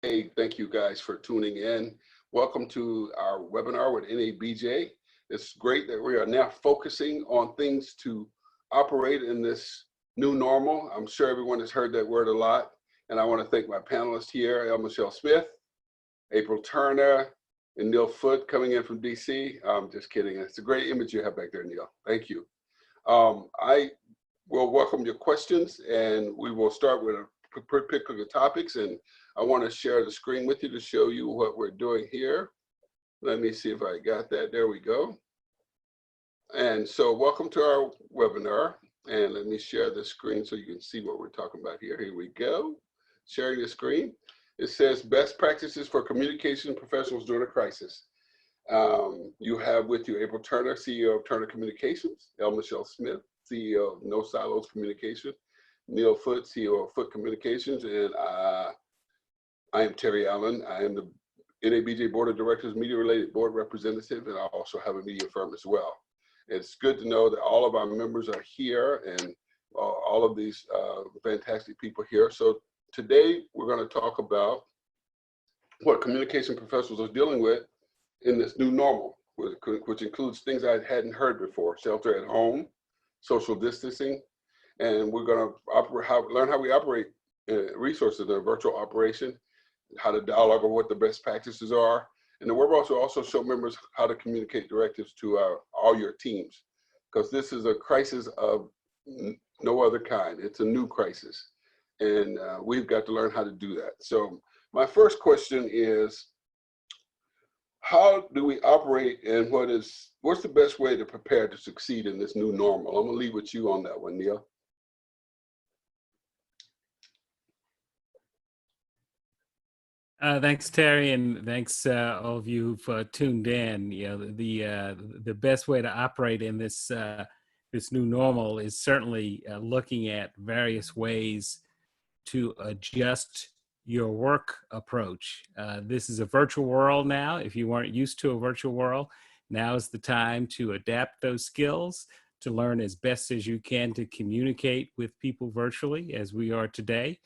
Hey, thank you guys for tuning in. Welcome to our webinar with NABJ. It's great that we are now focusing on things to operate in this new normal. I'm sure everyone has heard that word a lot. And I want to thank my panelists here, Michelle Smith, April Turner, and Neil Foote coming in from DC. I'm just kidding. It's a great image you have back there, Neil. Thank you. I will welcome your questions, and we will start with a pick of the topics, and I want to share the screen with you to show you what we're doing here. Let me see if I got that. There we go. And so welcome to our webinar, and let me share the screen so you can see what we're talking about here. Here we go. Sharing the screen. It says best practices for communication professionals during a crisis. You have with you April Turner, CEO of Turner Communications, Michelle Smith, CEO of No Silos Communication, Neil Foote, CEO of Foote Communications, and I am Terry Allen. I am the NABJ Board of Directors Media Related Board Representative, and I also have a media firm as well. It's good to know that all of our members are here and all of these fantastic people here. So today we're going to talk about what communication professionals are dealing with in this new normal, which includes things I hadn't heard before: shelter at home, social distancing, and we're going to learn how we operate resources in a virtual operation, how to dialogue on what the best practices are, and the webinar will also show members how to communicate directives to all your teams, because this is a crisis of no other kind. It's a new crisis, and we've got to learn how to do that. So my first question is, how do we operate, and what's the best way to prepare to succeed in this new normal? I'm gonna leave with you on that one, Neil. Thanks, Terry, and thanks all of you for tuned in. You know, the best way to operate in this this new normal is certainly looking at various ways to adjust your work approach. This is a virtual world now. If you weren't used to a virtual world, now is the time to adapt those skills, to learn as best as you can to communicate with people virtually as we are today,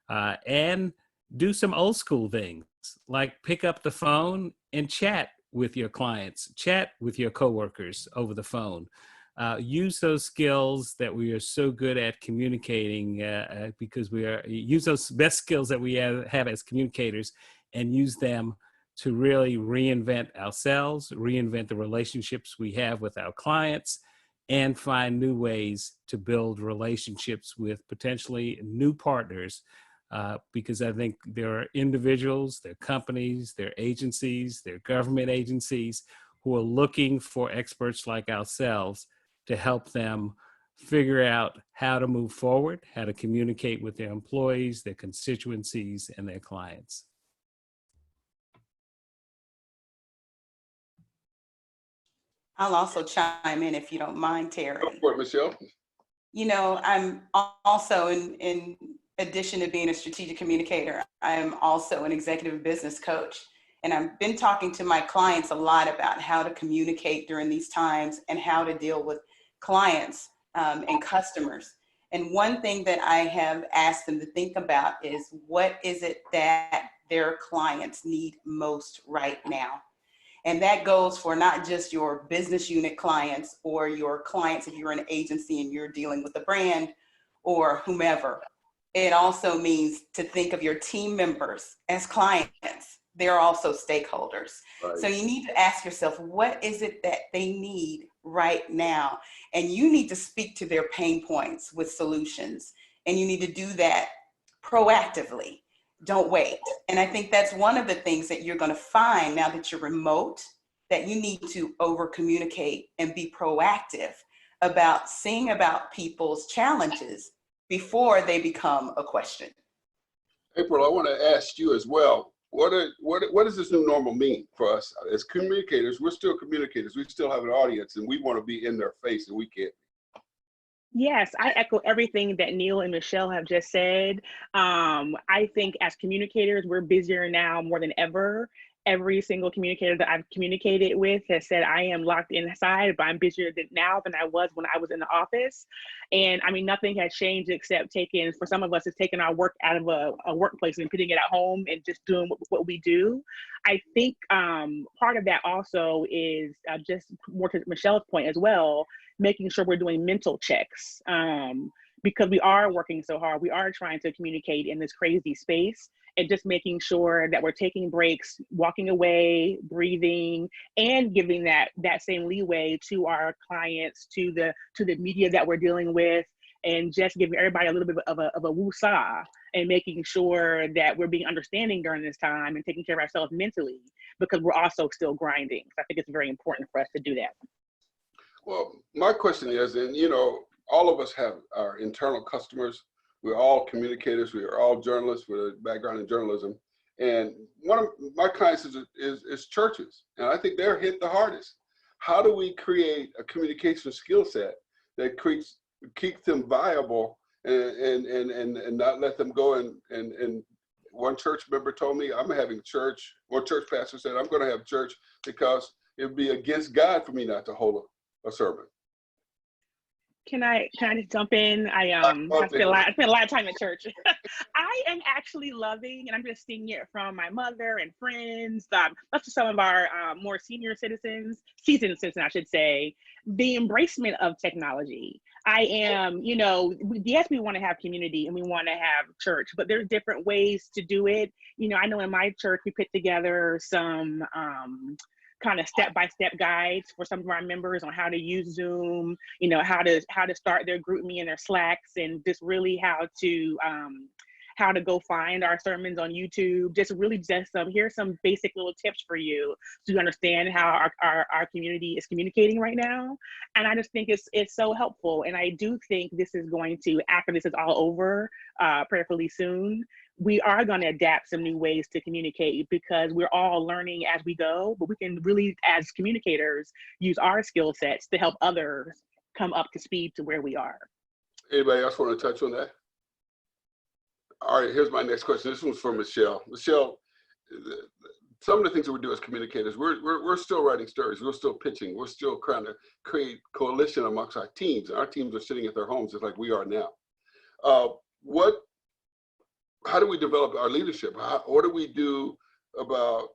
and do some old school things like pick up the phone and chat with your clients, chat with your coworkers over the phone. Use those skills that we are so good at communicating because use those best skills that we have as communicators and use them to really reinvent ourselves, reinvent the relationships we have with our clients, and find new ways to build relationships with potentially new partners. Because I think there are individuals, there are companies, there are agencies, there are government agencies who are looking for experts like ourselves to help them figure out how to move forward, how to communicate with their employees, their constituencies, and their clients. I'll also chime in if you don't mind, Terry. Go for it, Michelle. You know, I'm also in addition to being a strategic communicator, I am also an executive business coach. And I've been talking to my clients a lot about how to communicate during these times and how to deal with clients and customers. And one thing that I have asked them to think about is, what is it that their clients need most right now? And that goes for not just your business unit clients or your clients if you're an agency and you're dealing with a brand or whomever. It also means to think of your team members as clients. They're also stakeholders. Right. So you need to ask yourself, what is it that they need right now? And you need to speak to their pain points with solutions. And you need to do that proactively. Don't wait. And I think that's one of the things that you're going to find now that you're remote, that you need to over communicate and be proactive about seeing about people's challenges before they become a question. April, I want to ask you as well, what does this new normal mean for us as communicators? We're still communicators. We still have an audience, and we want to be in their face, and we can't. Yes, I echo everything that Neil and Michelle have just said. I think as communicators, we're busier now more than ever. every single communicator that I've communicated with has said, I am locked inside, but I'm busier now than I was when I was in the office. And I mean, nothing has changed except for some of us, it's taking our work out of a workplace and putting it at home and just doing what we do. I think part of that also is just more to Michelle's point as well, making sure we're doing mental checks. Because we are working so hard, we are trying to communicate in this crazy space, and just making sure that we're taking breaks, walking away, breathing, and giving that same leeway to our clients, to the media that we're dealing with, and just giving everybody a little bit of a woo-saw, and making sure that we're being understanding during this time and taking care of ourselves mentally, because we're also still grinding. So I think it's very important for us to do that. Well, my question is, and all of us have our internal customers. We're all communicators. We are all journalists with a background in journalism. And one of my clients is churches. And I think they're hit the hardest. How do we create a communication skill set that keeps them viable and not let them go? And one church member told me, I'm having church, one church pastor said, I'm going to have church because it would be against God for me not to hold a sermon. Can I just jump in? I spent a lot of time at church. I am actually loving, and I'm just seeing it from my mother and friends, lots of some of our more seasoned citizens, I should say, the embracement of technology. I am, yes, we want to have community and we want to have church, but there's different ways to do it. I know in my church, we put together some kind of step-by-step guides for some of our members on how to use Zoom, how to start their GroupMe and their Slacks, and just really how to go find our sermons on YouTube. Here's some basic little tips for you so you understand how our community is communicating right now. And I just think it's so helpful. And I do think this is going to, after this is all over, prayerfully soon, we are going to adapt some new ways to communicate, because we're all learning as we go, but we can really, as communicators, use our skill sets to help others come up to speed to where we are. Anybody else want to touch on that? All right, here's my next question. This one's for Michelle. Michelle, some of the things that we do as communicators, we're still writing stories, we're still pitching, we're still trying to create coalition amongst our teams. Our teams are sitting at their homes just like we are now. How do we develop our leadership? What do we do about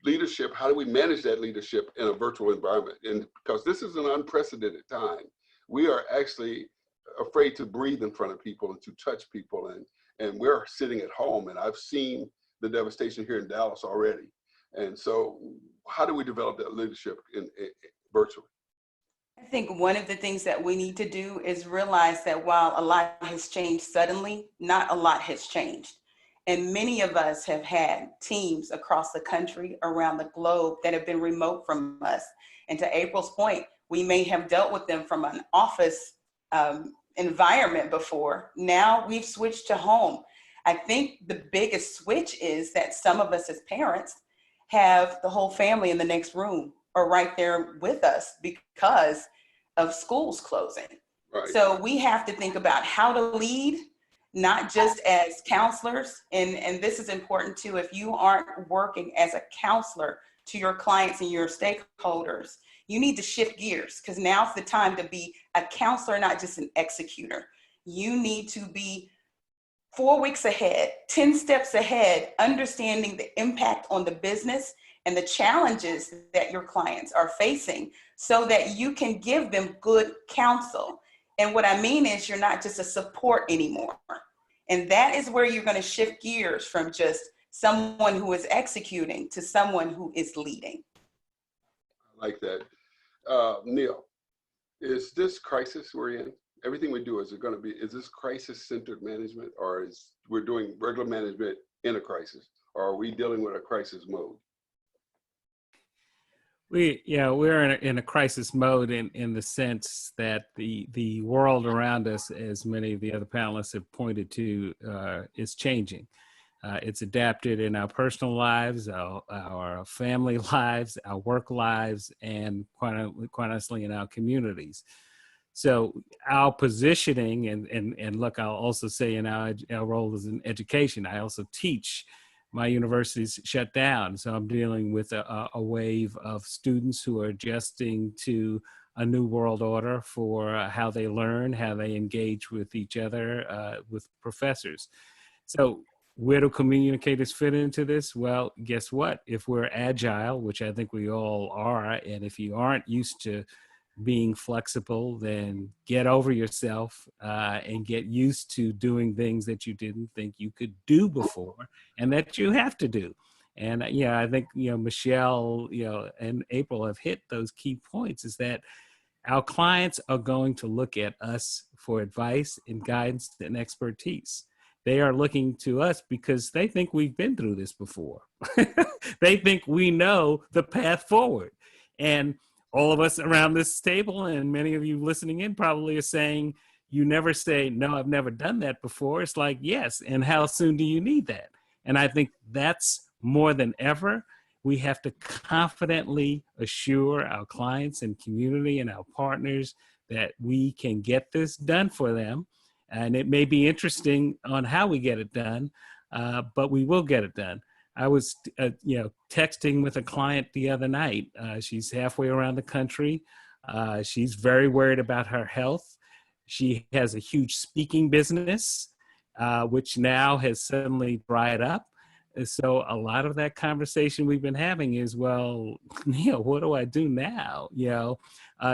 leadership? How do we manage that leadership in a virtual environment? And because this is an unprecedented time, we are actually afraid to breathe in front of people and to touch people. And we're sitting at home, and I've seen the devastation here in Dallas already. And so how do we develop that leadership virtually? I think one of the things that we need to do is realize that while a lot has changed suddenly, not a lot has changed. And many of us have had teams across the country, around the globe, that have been remote from us. And to April's point, we may have dealt with them from an office environment before. Now we've switched to home. I think the biggest switch is that some of us as parents have the whole family in the next room or right there with us because of schools closing. Right. So we have to think about how to lead, not just as counselors. And this is important too. If you aren't working as a counselor to your clients and your stakeholders, you need to shift gears, because now's the time to be a counselor, not just an executor. You need to be 4 weeks ahead, 10 steps ahead, understanding the impact on the business and the challenges that your clients are facing, so that you can give them good counsel. And what I mean is, you're not just a support anymore. And that is where you're going to shift gears from just someone who is executing to someone who is leading. I like that. Neil, is this crisis we're in, everything we do, is this crisis-centered management, or is we're doing regular management in a crisis, or are we dealing with a crisis mode? We're in a crisis mode in the sense that the world around us, as many of the other panelists have pointed to, is changing. It's adapted in our personal lives, our family lives, our work lives, and quite honestly in our communities. So our positioning, and look, I'll also say in our role as in education, I also teach my university's shut down. So I'm dealing with a wave of students who are adjusting to a new world order for how they learn, how they engage with each other, with professors. So where do communicators fit into this? Well, guess what? If we're agile, which I think we all are, and if you aren't used to being flexible, then get over yourself and get used to doing things that you didn't think you could do before and that you have to do. And I think Michelle, and April have hit those key points. Is that our clients are going to look at us for advice and guidance and expertise. They are looking to us because they think we've been through this before. They think we know the path forward. And all of us around this table and many of you listening in probably are saying, you never say, no, I've never done that before. It's like, yes. And how soon do you need that? And I think that's more than ever. We have to confidently assure our clients and community and our partners that we can get this done for them. And it may be interesting on how we get it done, but we will get it done. I was, texting with a client the other night. She's halfway around the country. She's very worried about her health. She has a huge speaking business, which now has suddenly dried up. So a lot of that conversation we've been having is, well, what do I do now?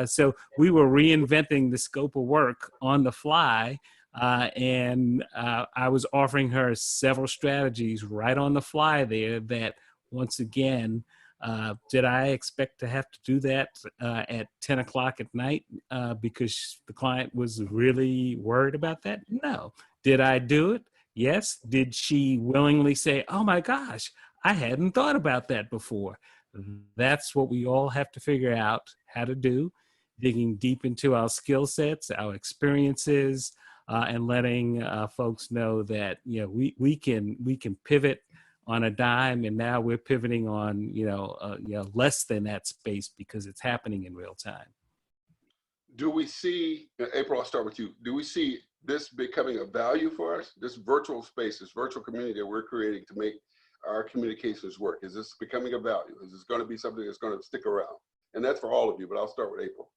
So we were reinventing the scope of work on the fly. And I was offering her several strategies right on the fly there that, once again, did I expect to have to do that at 10 o'clock at night because the client was really worried about that? No. Did I do it? Yes. Did she willingly say, oh my gosh, I hadn't thought about that before? That's what we all have to figure out how to do, digging deep into our skill sets, our experiences, and letting folks know that we can pivot on a dime, and now we're pivoting on less than that space because it's happening in real time. Do we see, April, I'll start with you. Do we see this becoming a value for us? This virtual space, this virtual community that we're creating to make our communications work. Is this becoming a value? Is this going to be something that's going to stick around? And that's for all of you, but I'll start with April.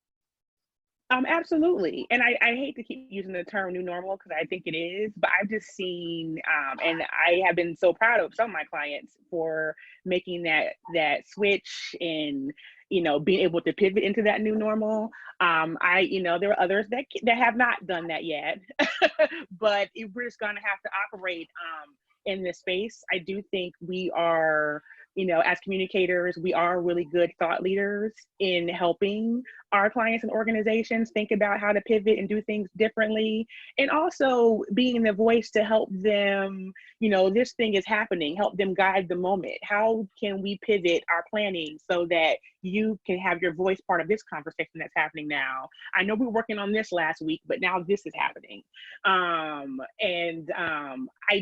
Absolutely. And I hate to keep using the term new normal because I think it is, but I've just seen, and I have been so proud of some of my clients for making that switch and, being able to pivot into that new normal. There are others that have not done that yet, but we're just going to have to operate in this space. I do think we are, as communicators, we are really good thought leaders in helping our clients and organizations think about how to pivot and do things differently, and also being the voice to help them, this thing is happening, help them guide the moment. How can we pivot our planning so that you can have your voice part of this conversation that's happening now? I know we were working on this last week, but now this is happening. I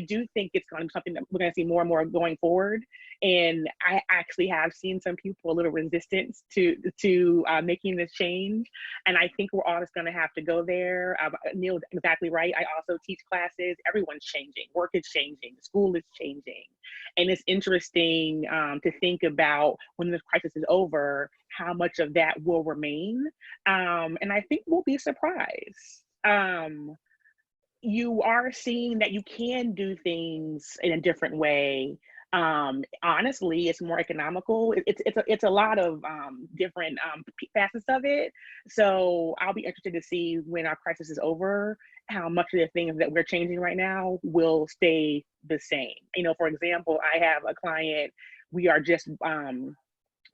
do think it's going to be something that we're going to see more and more going forward. And I actually have seen some people a little resistant to making this change. And I think we're all just going to have to go there. Neil's exactly right. I also teach classes. Everyone's changing. Work is changing. School is changing. And it's interesting to think about when this crisis is over, how much of that will remain. And I think we'll be surprised. You are seeing that you can do things in a different way. Honestly, it's more economical. It's a lot of different facets of it. So I'll be interested to see when our crisis is over, how much of the things that we're changing right now will stay the same. For example, I have a client, we are just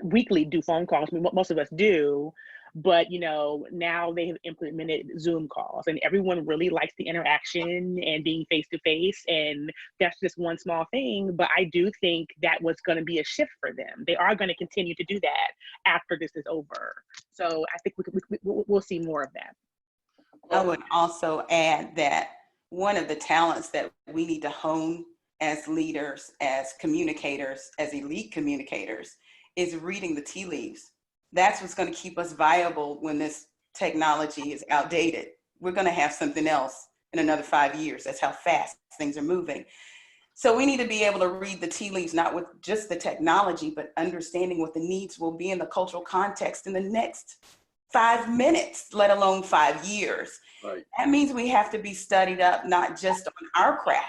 weekly do phone calls. I mean, what most of us do. But now they have implemented Zoom calls, and everyone really likes the interaction and being face to face. And that's just one small thing. But I do think that was going to be a shift for them. They are going to continue to do that after this is over. So I think we'll see more of that. I would also add that one of the talents that we need to hone as leaders, as communicators, as elite communicators, is reading the tea leaves. That's what's going to keep us viable when this technology is outdated. We're going to have something else in another 5 years. That's how fast things are moving. So we need to be able to read the tea leaves, not with just the technology, but understanding what the needs will be in the cultural context in the next 5 minutes, let alone 5 years. Right. That means we have to be studied up, not just on our craft,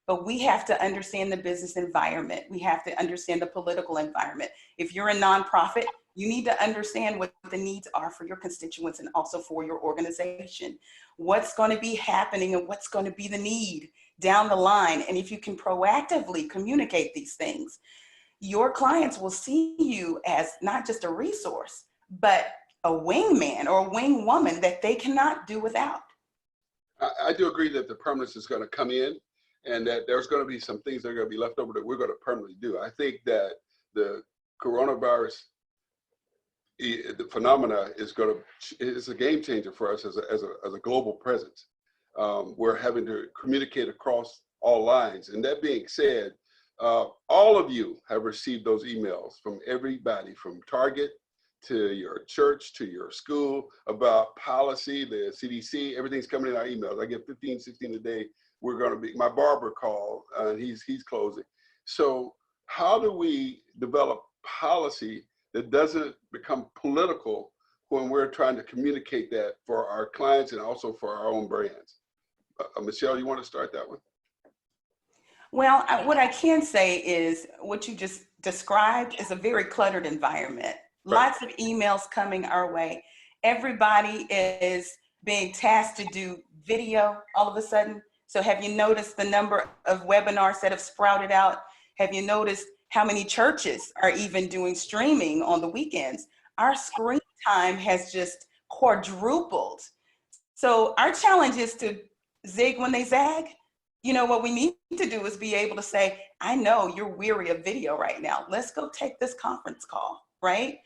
but we have to understand the business environment. We have to understand the political environment. If you're a nonprofit, you need to understand what the needs are for your constituents and also for your organization. What's going to be happening and what's going to be the need down the line. And if you can proactively communicate these things, your clients will see you as not just a resource, but a wingman or a wingwoman that they cannot do without. I do agree that the permanence is going to come in, and that there's going to be some things that are going to be left over that we're going to permanently do. I think that the coronavirus, the phenomena is a game changer for us as a global presence. We're having to communicate across all lines. And that being said, all of you have received those emails from everybody, from Target to your church to your school, about policy, the CDC, everything's coming in our emails. I get 15, 16 a day. We're going to be, my barber called, and he's closing. So how do we develop policy that doesn't become political when we're trying to communicate that for our clients and also for our own brands? Michelle, you want to start that one? Well, what I can say is what you just described is a very cluttered environment. Right. Lots of emails coming our way. Everybody is being tasked to do video all of a sudden. So have you noticed the number of webinars that have sprouted out? Have you noticed how many churches are even doing streaming on the weekends? Our screen time has just quadrupled. So our challenge is to zig when they zag. You know, what we need to do is be able to say, I know you're weary of video right now. Let's go take this conference call, right?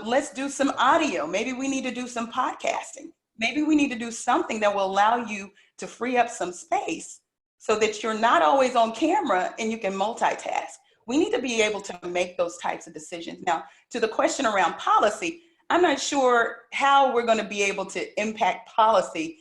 Let's do some audio. Maybe we need to do some podcasting. Maybe we need to do something that will allow you to free up some space so that you're not always on camera and you can multitask. We need to be able to make those types of decisions. Now, to the question around policy, I'm not sure how we're going to be able to impact policy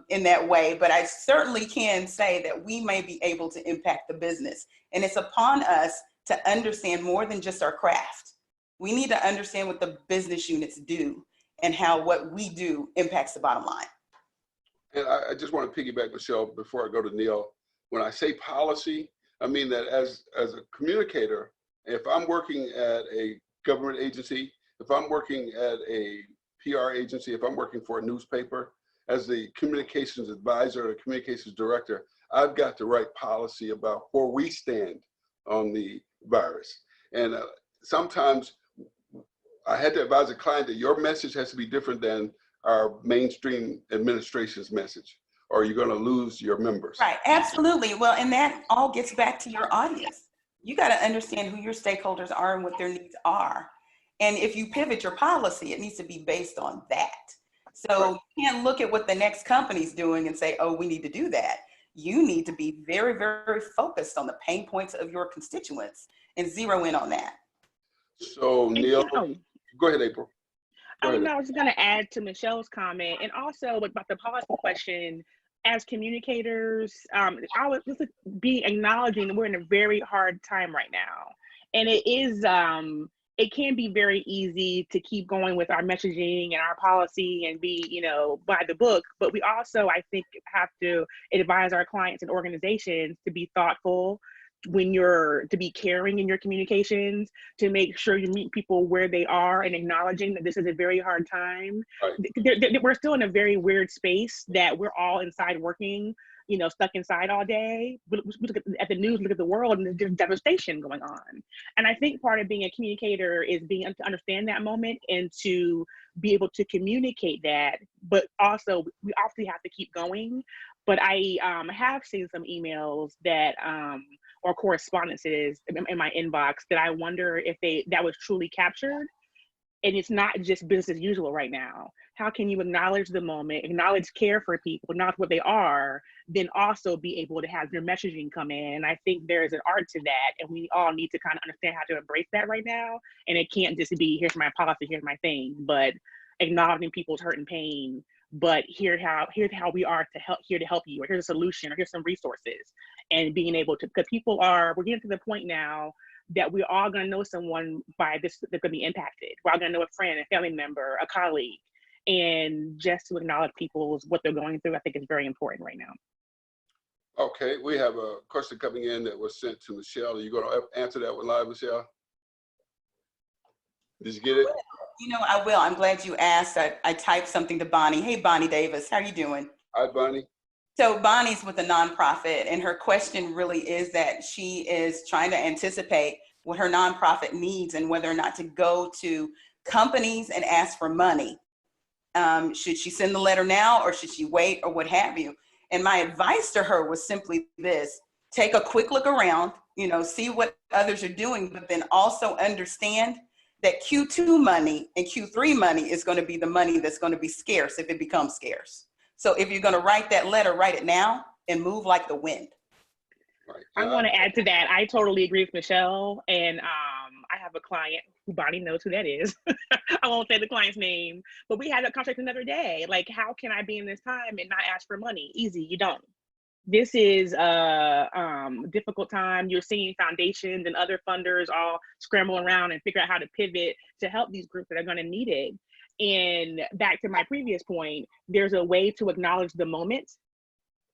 in that way, but I certainly can say that we may be able to impact the business. And it's upon us to understand more than just our craft. We need to understand what the business units do and how what we do impacts the bottom line. And I just want to piggyback, Michelle, before I go to Neil. When I say policy, I mean that as a communicator, if I'm working at a government agency, if I'm working at a PR agency, if I'm working for a newspaper, as the communications advisor or communications director, I've got to write policy about where we stand on the virus. And sometimes I had to advise a client that your message has to be different than our mainstream administration's message, or you're going to lose your members. Right, absolutely. Well, and that all gets back to your audience. You got to understand who your stakeholders are and what their needs are. And if you pivot your policy, it needs to be based on that. So you can't look at what the next company's doing and say, oh, we need to do that. You need to be very, very focused on the pain points of your constituents and zero in on that. So Neil, go ahead, April. I was going to add to Michelle's comment, and also about the policy question. As communicators, I would just be acknowledging that we're in a very hard time right now, and it is. It can be very easy to keep going with our messaging and our policy and be, by the book. But we also, I think, have to advise our clients and organizations to be thoughtful to be caring in your communications, to make sure you meet people where they are and acknowledging that this is a very hard time. Right. We're still in a very weird space that we're all inside working, stuck inside all day. We look at the news, look at the world, and there's devastation going on. And I think part of being a communicator is being able to understand that moment and to be able to communicate that. But also, we obviously have to keep going. But I have seen some emails that, or correspondences in my inbox that I wonder if that was truly captured. And it's not just business as usual right now. How can you acknowledge the moment, acknowledge care for people, acknowledge what they are, then also be able to have your messaging come in? And I think there's an art to that, and we all need to kind of understand how to embrace that right now. And it can't just be, here's my policy, here's my thing, but acknowledging people's hurt and pain. But here's how we are here to help you, or here's a solution, or here's some resources. and being able to, because we're getting to the point now that we're all going to know someone by this, they're going to be impacted. We're all going to know a friend, a family member, a colleague. And just to acknowledge what they're going through, I think is very important right now. Okay, we have a question coming in that was sent to Michelle. Are you going to answer that one live, Michelle? Did you get it? You know, I will. I'm glad you asked. I typed something to Bonnie. Hey, Bonnie Davis, how are you doing? Hi, Bonnie. So Bonnie's with a nonprofit, and her question really is that she is trying to anticipate what her nonprofit needs and whether or not to go to companies and ask for money. Should she send the letter now, or should she wait, or what have you? And my advice to her was simply this: take a quick look around, see what others are doing, but then also understand that Q2 money and Q3 money is going to be the money that's going to be scarce if it becomes scarce. So if you're going to write that letter, write it now and move like the wind. Right. I want to add to that. I totally agree with Michelle. And I have a client who Bonnie knows who that is. I won't say the client's name, but we had a contract another day. Like, how can I be in this time and not ask for money? Easy, you don't. This is a difficult time. You're seeing foundations and other funders all scramble around and figure out how to pivot to help these groups that are going to need it. And back to my previous point, there's a way to acknowledge the moment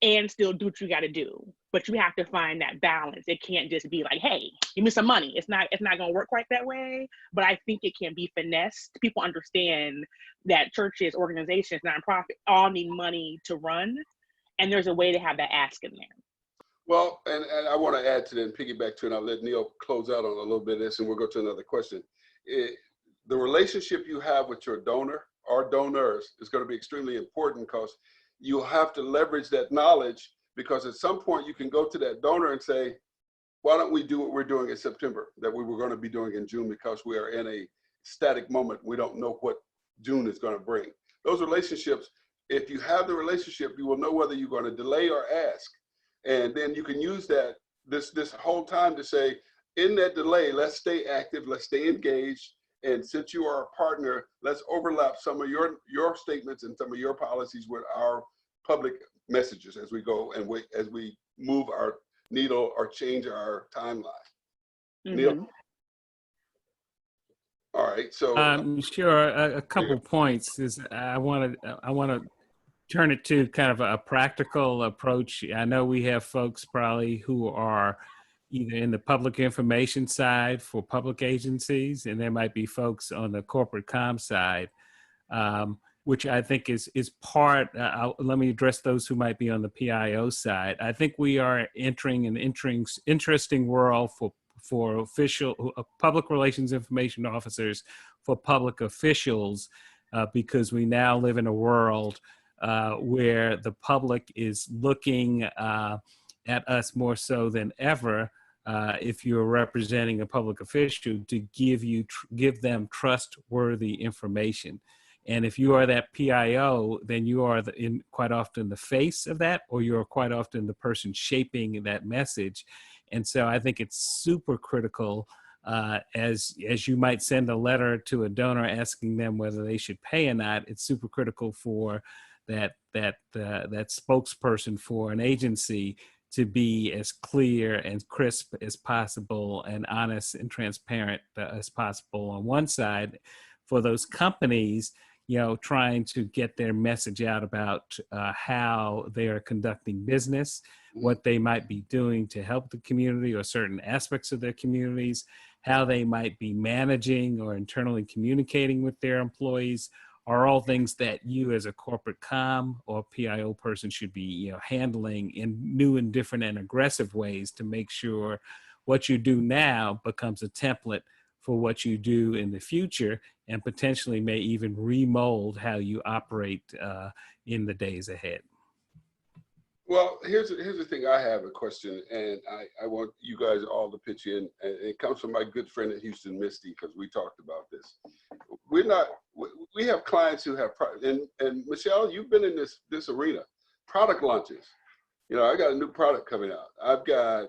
and still do what you got to do. But you have to find that balance. It can't just be like, hey, give me some money. It's not going to work quite that way. But I think it can be finessed. People understand that churches, organizations, nonprofit all need money to run. And there's a way to have that ask in there. Well, and I want to add to that and piggyback to it, and I'll let Neil close out on a little bit of this, and we'll go to another question. The relationship you have with your donor or donors is going to be extremely important, because you'll have to leverage that knowledge, because at some point you can go to that donor and say, why don't we do what we're doing in September that we were going to be doing in June, because we are in a static moment. We don't know what June is going to bring. Those relationships, if you have the relationship, you will know whether you're going to delay or ask. And then you can use that this whole time to say, in that delay, let's stay active, let's stay engaged. And since you are a partner, let's overlap some of your statements and some of your policies with our public messages as we go and as we move our needle or change our timeline. Mm-hmm. Neil? All right, so sure. A couple points is I want to turn it to kind of a practical approach. I know we have folks probably who are either in the public information side for public agencies, and there might be folks on the corporate comm side, which I think is part. Let me address those who might be on the PIO side. I think we are entering an interesting world for public relations information officers, for public officials, because we now live in a world where the public is looking at us more so than ever, if you're representing a public official, to give them trustworthy information. And if you are that PIO, then you are quite often the face of that, or you're quite often the person shaping that message. And so I think it's super critical, as you might send a letter to a donor asking them whether they should pay or not. It's super critical for that spokesperson for an agency to be as clear and crisp as possible and honest and transparent as possible on one side. For those companies, trying to get their message out about how they are conducting business, what they might be doing to help the community or certain aspects of their communities, how they might be managing or internally communicating with their employees, are all things that you as a corporate comm or PIO person should be handling in new and different and aggressive ways to make sure what you do now becomes a template for what you do in the future, and potentially may even remold how you operate in the days ahead. Well, here's the thing. I have a question, and I want you guys all to pitch in. And it comes from my good friend at Houston, Misty, because we talked about this. We have clients who have, and Michelle, you've been in this arena, product launches. I got a new product coming out. I've got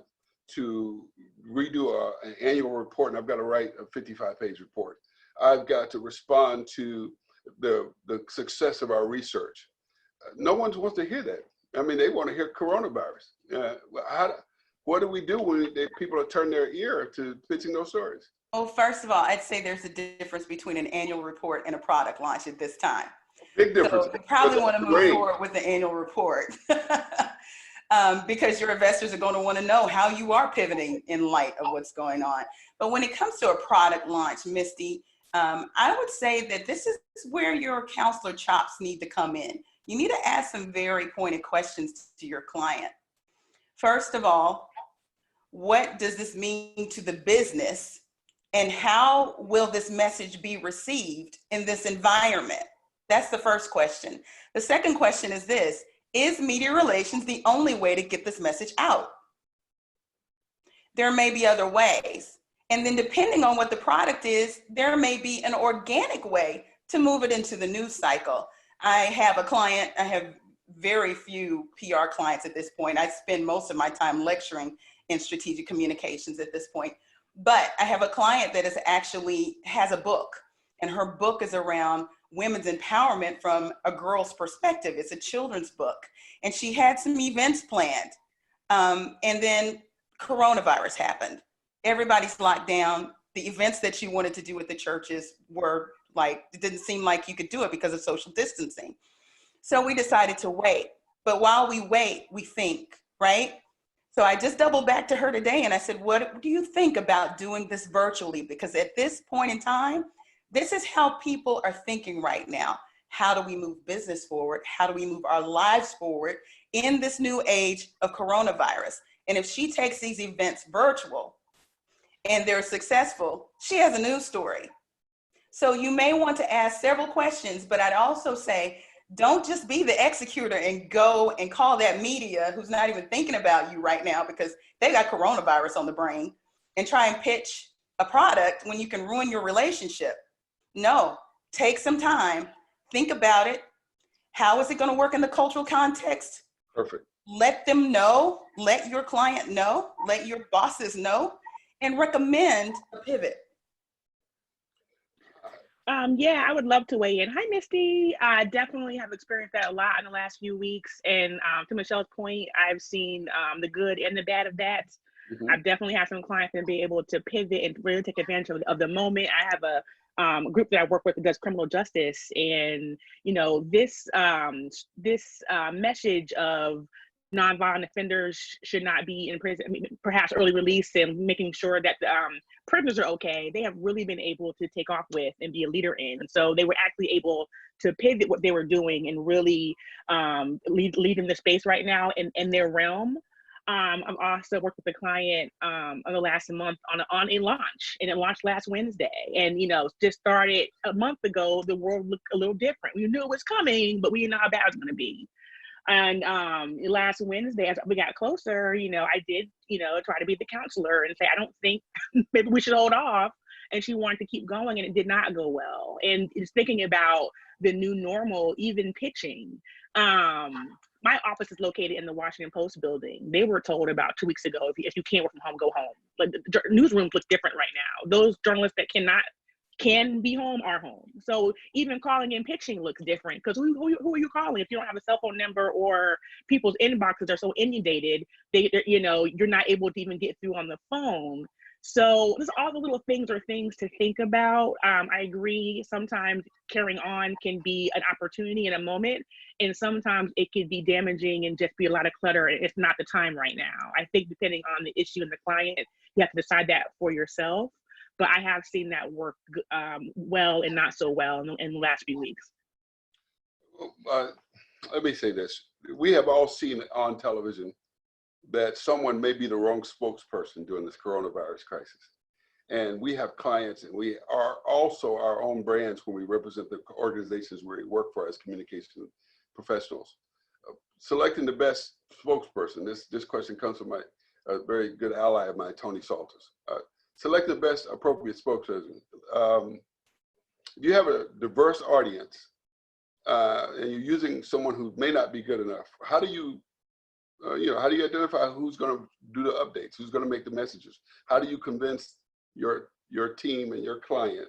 to redo an annual report, and I've got to write a 55-page report. I've got to respond to the success of our research. No one wants to hear that. I mean, they want to hear coronavirus. what do we do when people turn their ear to pitching those stories? Well, first of all, I'd say there's a difference between an annual report and a product launch at this time. Big difference. So you probably want to move forward with the annual report because your investors are going to want to know how you are pivoting in light of what's going on. But when it comes to a product launch, Misty, I would say that this is where your counselor chops need to come in. You need to ask some very pointed questions to your client. First of all, what does this mean to the business, and how will this message be received in this environment? That's the first question. The second question is this: is media relations the only way to get this message out? There may be other ways. And then depending on what the product is, there may be an organic way to move it into the news cycle. I have a client, I have very few PR clients at this point. I spend most of my time lecturing in strategic communications at this point. But I have a client that has a book, and her book is around women's empowerment from a girl's perspective. It's a children's book. And she had some events planned. And then coronavirus happened. Everybody's locked down. The events that she wanted to do at the churches were like, it didn't seem like you could do it because of social distancing. So we decided to wait. But while we wait, we think, right? So I just doubled back to her today and I said, what do you think about doing this virtually? Because at this point in time, this is how people are thinking right now. How do we move business forward? How do we move our lives forward in this new age of coronavirus? And if she takes these events virtual and they're successful, she has a news story. So you may want to ask several questions, but I'd also say, don't just be the executor and go and call that media who's not even thinking about you right now because they got coronavirus on the brain and try and pitch a product when you can ruin your relationship. No, take some time, think about it. How is it going to work in the cultural context? Perfect. Let them know, let your client know, let your bosses know, and recommend a pivot. Yeah, I would love to weigh in. Hi, Misty. I definitely have experienced that a lot in the last few weeks. And to Michelle's point, I've seen the good and the bad of that. Mm-hmm. I've definitely had some clients that be able to pivot and really take advantage of the moment. I have a group that I work with that does criminal justice, and you know this message of nonviolent offenders should not be in prison, I mean, perhaps early release, and making sure that prisoners are okay. They have really been able to take off with and be a leader in. And so they were actually able to pivot what they were doing and really lead in the space right now in their realm. I've also worked with a client on the last month on a launch, and it launched last Wednesday. And, you know, just started a month ago, the world looked a little different. We knew it was coming, but we didn't know how bad it was going to be. And last Wednesday, as we got closer, you know, I did, you know, try to be the counselor and say, I don't think maybe we should hold off. And she wanted to keep going, and it did not go well. And just thinking about the new normal, even pitching. My office is located in the Washington Post building. They were told about 2 weeks ago, if you can't work from home, go home. Like the newsrooms look different right now. Those journalists that can be home are home. So even calling and pitching looks different, because who are you calling? If you don't have a cell phone number, or people's inboxes are so inundated, you know, you're not able to even get through on the phone. So there's all the little things to think about. I agree. Sometimes carrying on can be an opportunity in a moment, and sometimes it can be damaging and just be a lot of clutter. It's not the time right now. I think depending on the issue and the client, you have to decide that for yourself. But I have seen that work well and not so well in the last few weeks. Let me say this. We have all seen on television that someone may be the wrong spokesperson during this coronavirus crisis. And we have clients, and we are also our own brands when we represent the organizations we work for as communication professionals. Selecting the best spokesperson, this question comes from a very good ally of mine, Tony Salters. Select the best appropriate spokesperson. If you have a diverse audience and you're using someone who may not be good enough, how do you identify who's going to do the updates, who's going to make the messages? How do you convince your team and your client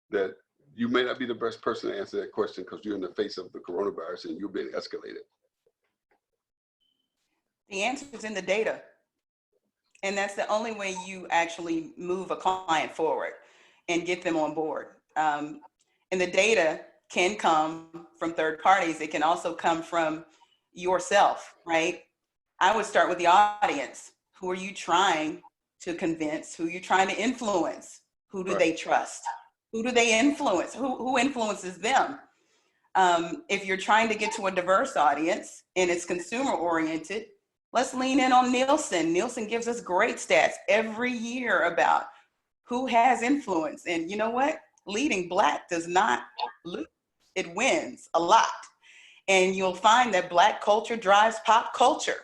that you may not be the best person to answer that question because you're in the face of the coronavirus and you're being escalated? The answer is in the data. And that's the only way you actually move a client forward and get them on board. And the data can come from third parties. It can also come from yourself, right? I would start with the audience. Who are you trying to convince? Who are you trying to influence? Who do they trust? Who do they influence? Who influences them? If you're trying to get to a diverse audience and it's consumer oriented, let's lean in on Nielsen. Nielsen gives us great stats every year about who has influence. And you know what? Leading Black does not lose, it wins a lot. And you'll find that Black culture drives pop culture.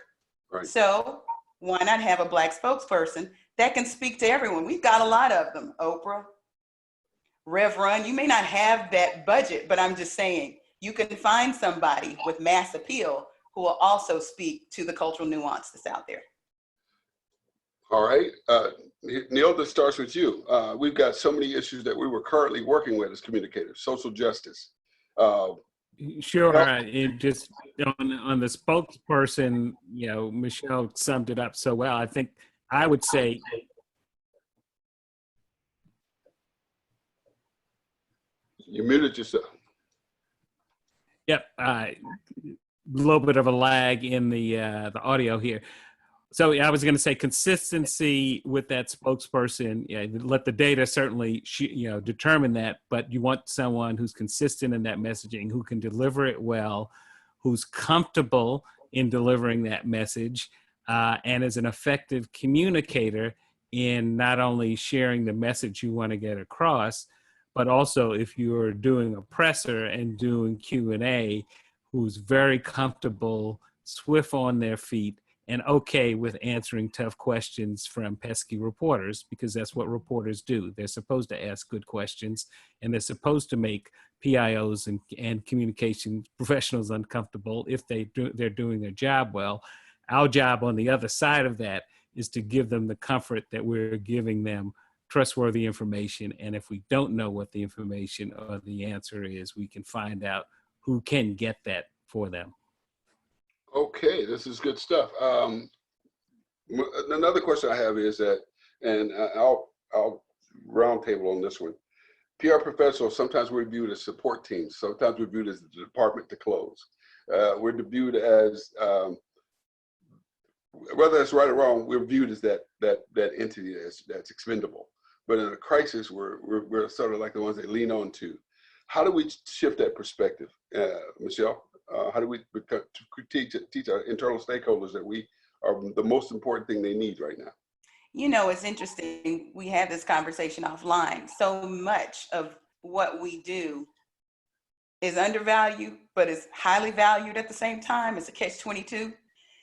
Right. So why not have a Black spokesperson that can speak to everyone? We've got a lot of them. Oprah, Rev Run, you may not have that budget, but I'm just saying, you can find somebody with mass appeal who will also speak to the cultural nuance that's out there. All right. Neil, this starts with you. We've got so many issues that we were currently working with as communicators, social justice. Sure. It just on the spokesperson, you know, Michelle summed it up so well. I think I would say you muted yourself. Yep, a little bit of a lag in the audio here. So I was going to say consistency with that spokesperson. Yeah, let the data certainly determine that, but you want someone who's consistent in that messaging, who can deliver it well, who's comfortable in delivering that message, and is an effective communicator in not only sharing the message you want to get across, but also if you're doing a presser and doing Q&A, who's very comfortable, swift on their feet, and okay with answering tough questions from pesky reporters, because that's what reporters do. They're supposed to ask good questions, and they're supposed to make PIOs and communication professionals uncomfortable if they're doing their job well. Our job on the other side of that is to give them the comfort that we're giving them trustworthy information. And if we don't know what the information or the answer is, we can find out who can get that for them. Okay, this is good stuff. Another question I have is that, and I'll round table on this one. PR professionals, sometimes we're viewed as support teams. Sometimes we're viewed as the department to close. We're viewed as, whether it's right or wrong, we're viewed as that entity that's expendable. But in a crisis, we're sort of like the ones they lean on to. How do we shift that perspective, Michelle? How do we teach our internal stakeholders that we are the most important thing they need right now? You know, it's interesting. We had this conversation offline. So much of what we do is undervalued, but is highly valued at the same time. It's a catch-22.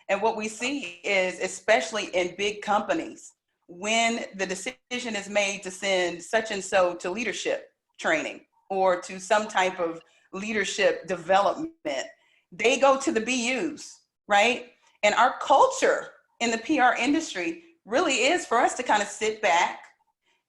And what we see is, especially in big companies, when the decision is made to send such and so to leadership training or to some type of leadership development, they go to the BUs, right? And our culture in the PR industry really is for us to kind of sit back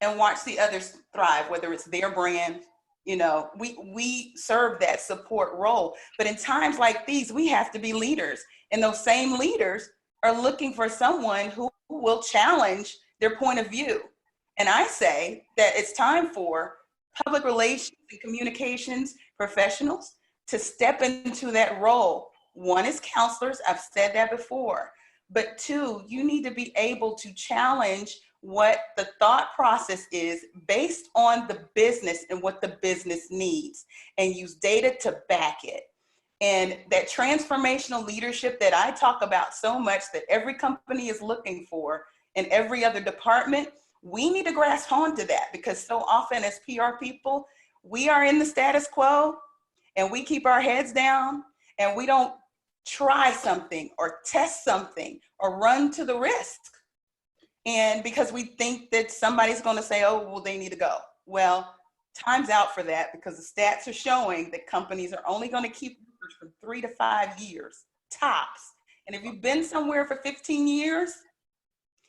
and watch the others thrive, whether it's their brand. You know, we serve that support role. But in times like these, we have to be leaders. And those same leaders are looking for someone who will challenge their point of view. And I say that it's time for public relations and communications professionals to step into that role. One is counselors, I've said that before. But two, you need to be able to challenge what the thought process is based on the business and what the business needs, and use data to back it. And that transformational leadership that I talk about so much, that every company is looking for in every other department, we need to grasp onto that, because so often as PR people, we are in the status quo and we keep our heads down and we don't try something or test something or run to the risk. And because we think that somebody's going to say, oh, well, they need to go. Well, time's out for that, because the stats are showing that companies are only going to keep workers for 3 to 5 years, tops. And if you've been somewhere for 15 years,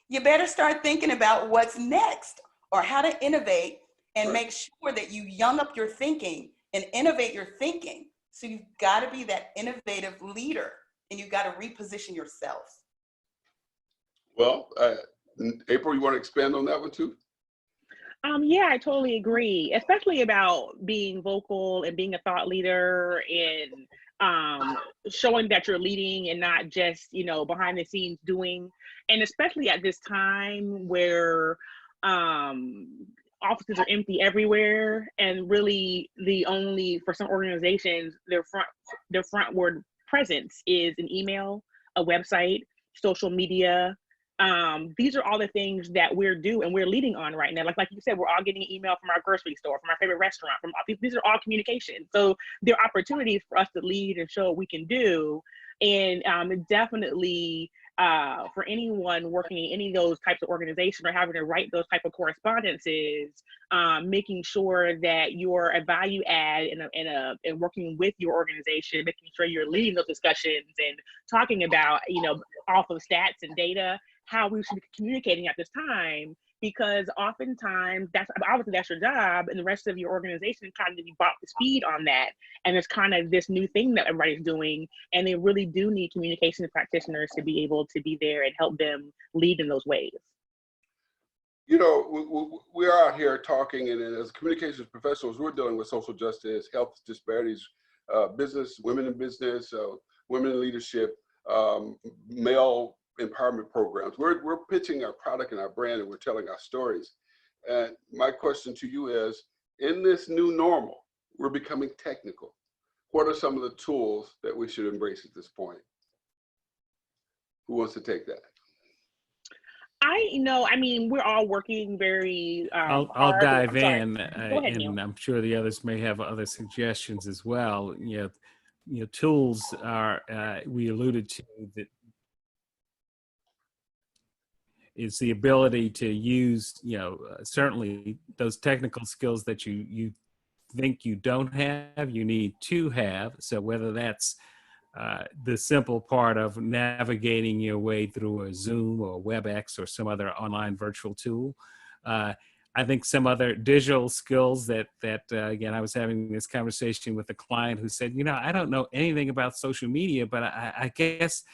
you better start thinking about what's next, or how to innovate and make sure that you young up your thinking and innovate your thinking. So you've got to be that innovative leader, and you've got to reposition yourself. Well, April, you want to expand on that one too? Yeah, I totally agree, especially about being vocal and being a thought leader and showing that you're leading and not just, behind the scenes doing. And especially at this time where offices are empty everywhere, and really for some organizations, their frontward presence is an email, a website, social media. These are all the things that we're leading on right now. Like you said, we're all getting an email from our grocery store, from our favorite restaurant, these are all communication. So there are opportunities for us to lead and show what we can do. And definitely for anyone working in any of those types of organizations or having to write those type of correspondences, making sure that you're a value add and working with your organization, making sure you're leading those discussions and talking about, off of stats and data, how we should be communicating at this time, because oftentimes that's your job, and the rest of your organization kind of be brought to speed on that. And it's kind of this new thing that everybody's doing, and they really do need communications practitioners to be able to be there and help them lead in those ways. We are out here talking, and as communications professionals, we're dealing with social justice, health disparities, business, women in business, women in leadership, male empowerment programs. We're pitching our product and our brand, and we're telling our stories. And my question to you is, in this new normal, we're becoming technical. What are some of the tools that we should embrace at this point? Who wants to take that? We're all working very I'll hard. dive in, Go ahead, Neil. and I'm sure the others may have other suggestions as well. Tools are, we alluded to, that is the ability to use, certainly those technical skills that you think you don't have, you need to have. So whether that's the simple part of navigating your way through a Zoom or WebEx or some other online virtual tool. I think some other digital skills that again, I was having this conversation with a client who said, I don't know anything about social media, but I guess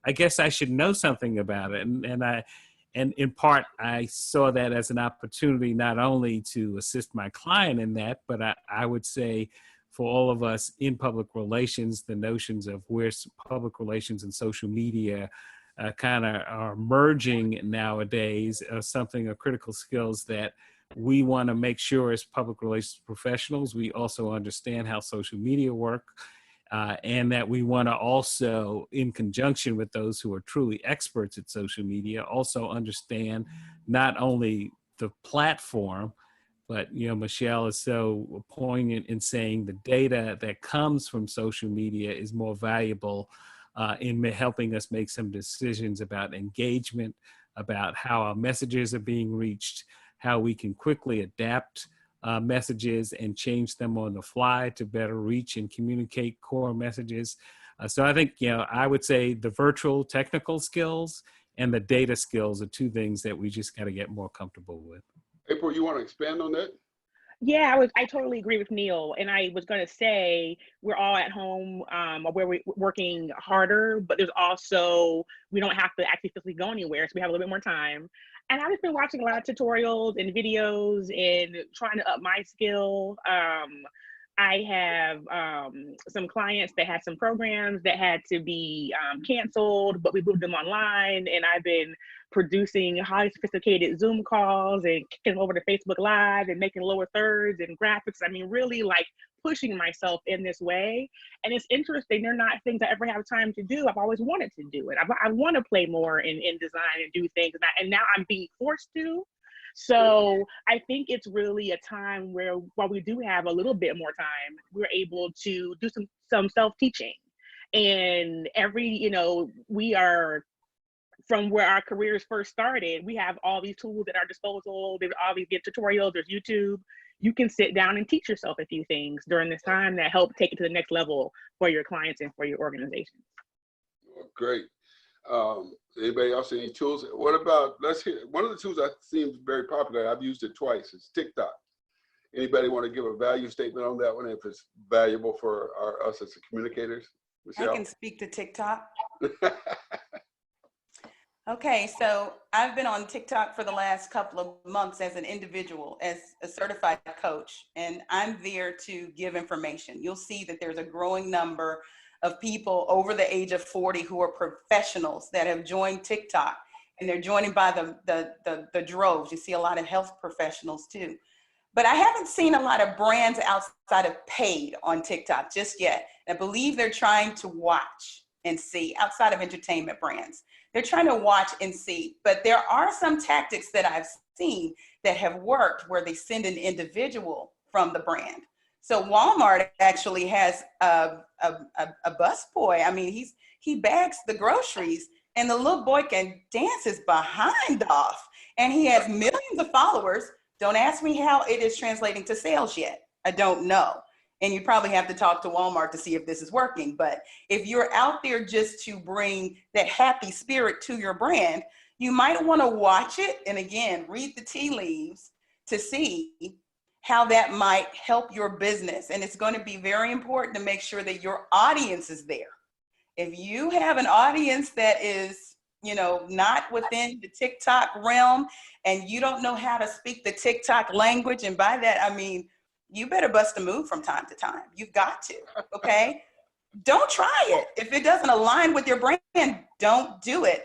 I should know something about it. And in part, I saw that as an opportunity not only to assist my client in that, but I would say for all of us in public relations, the notions of where public relations and social media kind of are merging nowadays are something of critical skills that we want to make sure as public relations professionals, we also understand how social media work. And that we want to also, in conjunction with those who are truly experts at social media, also understand not only the platform, but Michelle is so poignant in saying the data that comes from social media is more valuable in helping us make some decisions about engagement, about how our messages are being reached, how we can quickly adapt messages and change them on the fly to better reach and communicate core messages. So I think, I would say the virtual technical skills and the data skills are two things that we just got to get more comfortable with. April, you want to expand on that? Yeah, I totally agree with Neil. And I was going to say, we're all at home where we're working harder, but there's also, we don't have to actually physically go anywhere. So we have a little bit more time. And I've just been watching a lot of tutorials and videos and trying to up my skill. I have some clients that had some programs that had to be canceled, but we moved them online. And I've been producing highly sophisticated Zoom calls and kicking them over to Facebook Live and making lower thirds and graphics. Really like pushing myself in this way. And it's interesting. They're not things I ever have time to do. I've always wanted to do it. I want to play more in design and do things. And now I'm being forced to. So I think it's really a time where, while we do have a little bit more time, we're able to do some self-teaching. And we are, from where our careers first started, we have all these tools at our disposal. There's all these tutorials, there's YouTube. You can sit down and teach yourself a few things during this time that help take it to the next level for your clients and for your organization. Great. Anybody else any tools? What about, let's hear, one of the tools that seems very popular, I've used it twice, is TikTok. Anybody want to give a value statement on that one, if it's valuable for us as communicators? Michelle? I can speak to TikTok. Okay, so I've been on TikTok for the last couple of months as an individual, as a certified coach, and I'm there to give information. You'll see that there's a growing number of people over the age of 40 who are professionals that have joined TikTok, and they're joining by the droves. You see a lot of health professionals too. But I haven't seen a lot of brands outside of paid on TikTok just yet. I believe they're trying to watch and see outside of entertainment brands. They're trying to watch and see, but there are some tactics that I've seen that have worked where they send an individual from the brand. So Walmart actually has a bus boy. I mean, he bags the groceries and the little boy can dance his behind off, and he has millions of followers. Don't ask me how it is translating to sales yet. I don't know. And you probably have to talk to Walmart to see if this is working. But if you're out there just to bring that happy spirit to your brand, you might want to watch it. And again, read the tea leaves to see how that might help your business. And it's going to be very important to make sure that your audience is there. If you have an audience that is, not within the TikTok realm, and you don't know how to speak the TikTok language, and by that, I mean, you better bust a move from time to time. You've got to, okay? Don't try it. If it doesn't align with your brand, don't do it.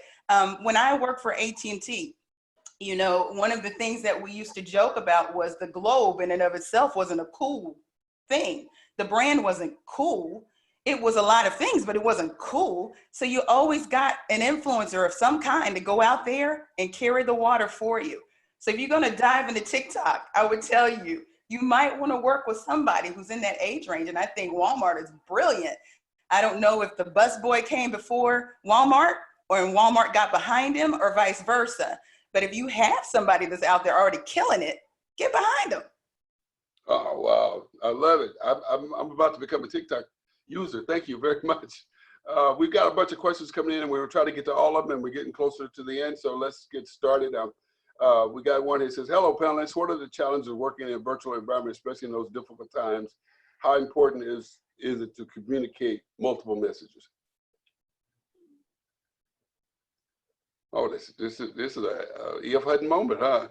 When I worked for AT&T, one of the things that we used to joke about was the globe in and of itself wasn't a cool thing. The brand wasn't cool. It was a lot of things, but it wasn't cool. So you always got an influencer of some kind to go out there and carry the water for you. So if you're going to dive into TikTok, I would tell you, you might want to work with somebody who's in that age range. And I think Walmart is brilliant. I don't know if the busboy came before Walmart or Walmart got behind him or vice versa. But if you have somebody that's out there already killing it, get behind them. Oh, wow. I love it. I'm about to become a TikTok user. Thank you very much. We've got a bunch of questions coming in, and we were trying to get to all of them, and we're getting closer to the end. So let's get started. We got one here that says, hello, panelists. What are the challenges of working in a virtual environment, especially in those difficult times? How important is it to communicate multiple messages? Oh, this is a E.F. Hutton moment, huh?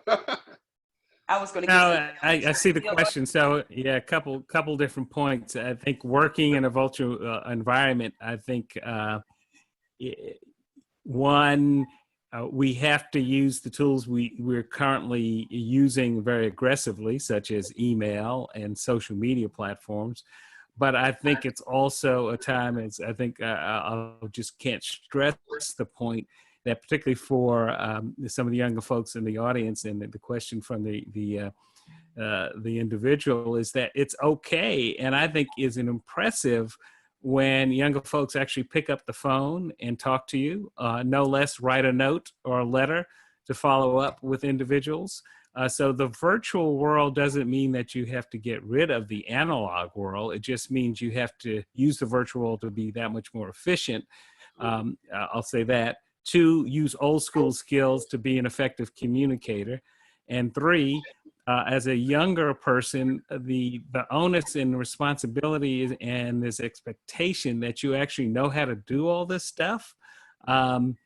I was going to No, I see the question. So yeah, a couple different points. I think working in a virtual environment, I think one, we have to use the tools we're currently using very aggressively, such as email and social media platforms. But I think it's also a time, I just can't stress the point that particularly for some of the younger folks in the audience, and the question from the individual is that it's okay, and I think is an impressive when younger folks actually pick up the phone and talk to you, no less write a note or a letter to follow up with individuals. So the virtual world doesn't mean that you have to get rid of the analog world. It just means you have to use the virtual world to be that much more efficient. I'll say that. 2, use old school skills to be an effective communicator. And 3, as a younger person, the onus and responsibility and this expectation that you actually know how to do all this stuff. And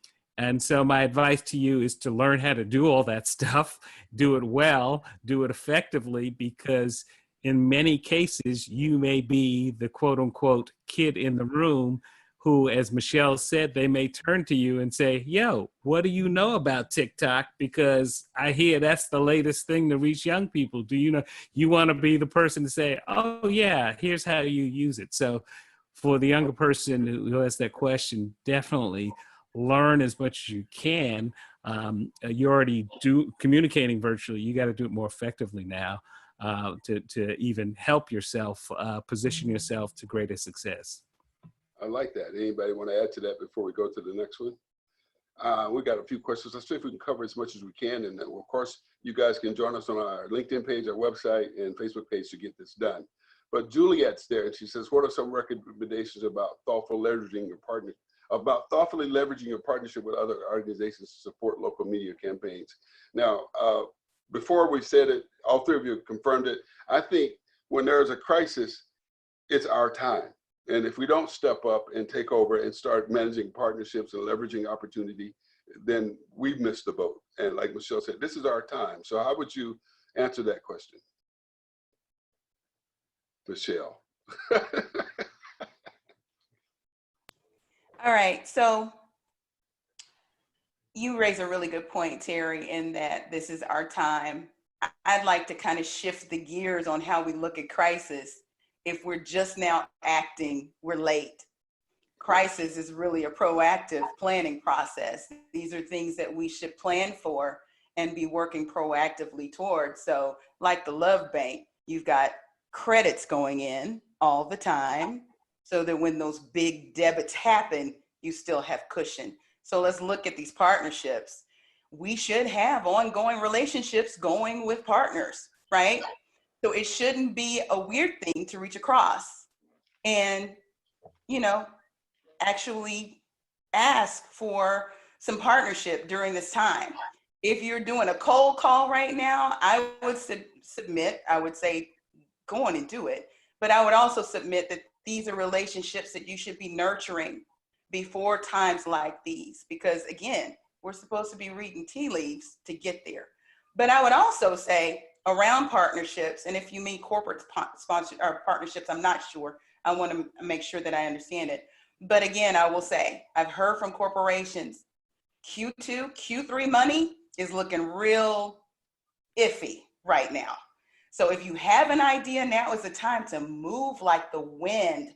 so my advice to you is to learn how to do all that stuff, do it well, do it effectively, because in many cases, you may be the quote unquote kid in the room who, as Michelle said, they may turn to you and say, yo, what do you know about TikTok? Because I hear that's the latest thing to reach young people. Do you know? You want to be the person to say, oh, yeah, here's how you use it. So for the younger person who has that question, definitely learn as much as you can. You're already communicating virtually. You got to do it more effectively now to even help yourself position yourself to greater success. I like that. Anybody want to add to that before we go to the next one? We got a few questions. Let's see if we can cover as much as we can. And of course, you guys can join us on our LinkedIn page, our website, and Facebook page to get this done. But Juliet's there, and she says, what are some recommendations about thoughtfully leveraging your partnership with other organizations to support local media campaigns? Now, before we said it, all three of you confirmed it. I think when there's a crisis, it's our time. And if we don't step up and take over and start managing partnerships and leveraging opportunity, then we've missed the boat. And like Michelle said, this is our time. So how would you answer that question, Michelle? All right, so you raise a really good point, Terry, in that this is our time. I'd like to kind of shift the gears on how we look at crisis. If we're just now acting, we're late. Crisis is really a proactive planning process. These are things that we should plan for and be working proactively towards. So like the Love Bank, you've got credits going in all the time so that when those big debits happen, you still have cushion. So let's look at these partnerships. We should have ongoing relationships going with partners, right? So it shouldn't be a weird thing to reach across and, you know, actually ask for some partnership during this time. If you're doing a cold call right now, I would submit, I would say, go on and do it. But I would also submit that these are relationships that you should be nurturing before times like these, because again, we're supposed to be reading tea leaves to get there. But I would also say around partnerships, and if you mean corporate sponsor or partnerships, I'm not sure. I want to make sure that I understand it. But again, I will say, I've heard from corporations, Q2, Q3 money is looking real iffy right now. So if you have an idea, now is the time to move like the wind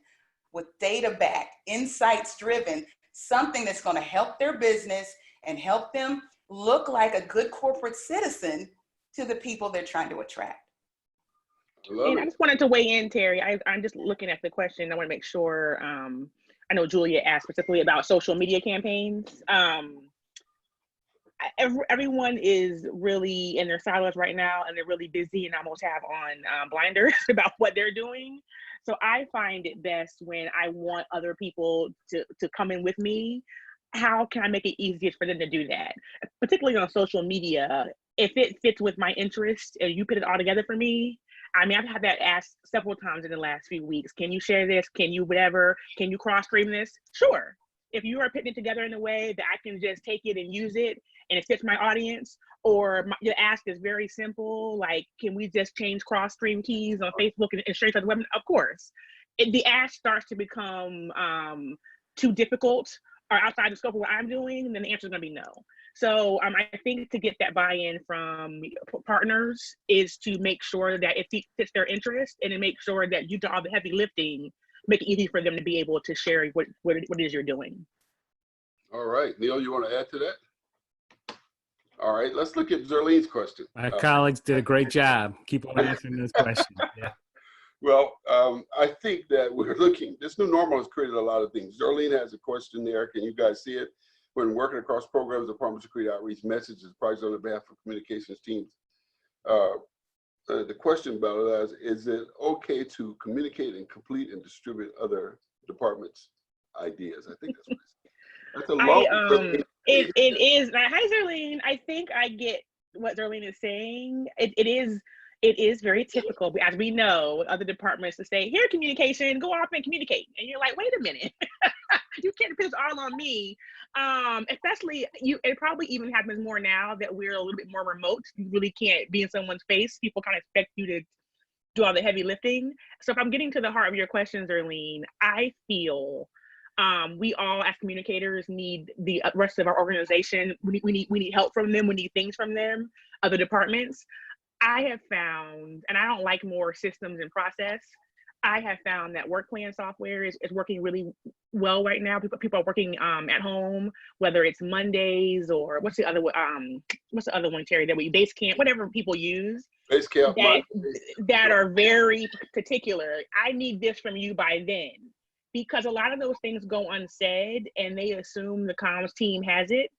with data back, insights driven, something that's going to help their business and help them look like a good corporate citizen to the people they're trying to attract. And I just wanted to weigh in, Terry. I'm just looking at the question. I want to make sure, I know Julia asked specifically about social media campaigns. Everyone is really in their silos right now, and they're really busy and almost have on blinders about what they're doing. So I find it best when I want other people to come in with me. How can I make it easiest for them to do that? Particularly on social media, if it fits with my interest and you put it all together for me. I mean, I've had that asked several times in the last few weeks. Can you share this? Can you whatever? Can you cross stream this? Sure. If you are putting it together in a way that I can just take it and use it and it fits my audience, or the ask is very simple, like, can we just change cross stream keys on Facebook and share it to the web? Of course. The ask starts to become too difficult or outside the scope of what I'm doing, then the answer is going to be no. So I think to get that buy-in from partners is to make sure that it fits their interest and to make sure that you do all the heavy lifting, make it easy for them to be able to share what it is you're doing. All right, Neil, you want to add to that? All right, let's look at Zerlene's question. My colleagues did a great job. Keep on answering those questions. Yeah. Well, I think that we're looking, this new normal has created a lot of things. Zerlene has a question there. Can you guys see it? When working across programs, departments to create outreach messages, projects on behalf of communications teams. The question about it is it okay to communicate and complete and distribute other departments' ideas? I think that's a long it is. Hi, Zerlene. I think I get what Zerlene is saying. It is very typical, as we know, other departments to say, here, communication, go off and communicate. And you're like, wait a minute, you can't put this all on me. Especially, it probably even happens more now that we're a little bit more remote. You really can't be in someone's face. People kind of expect you to do all the heavy lifting. So if I'm getting to the heart of your questions, Zerlene, I feel we all as communicators need the rest of our organization. We need help from them. We need things from them, other departments. I have found, and I don't like more systems and process, I have found that work plan software is working really well right now. People are working at home, whether it's Mondays or what's the other one, Terry, that Basecamp, whatever people use. Basecamp, that are very particular. I need this from you by then, because a lot of those things go unsaid and they assume the comms team has it.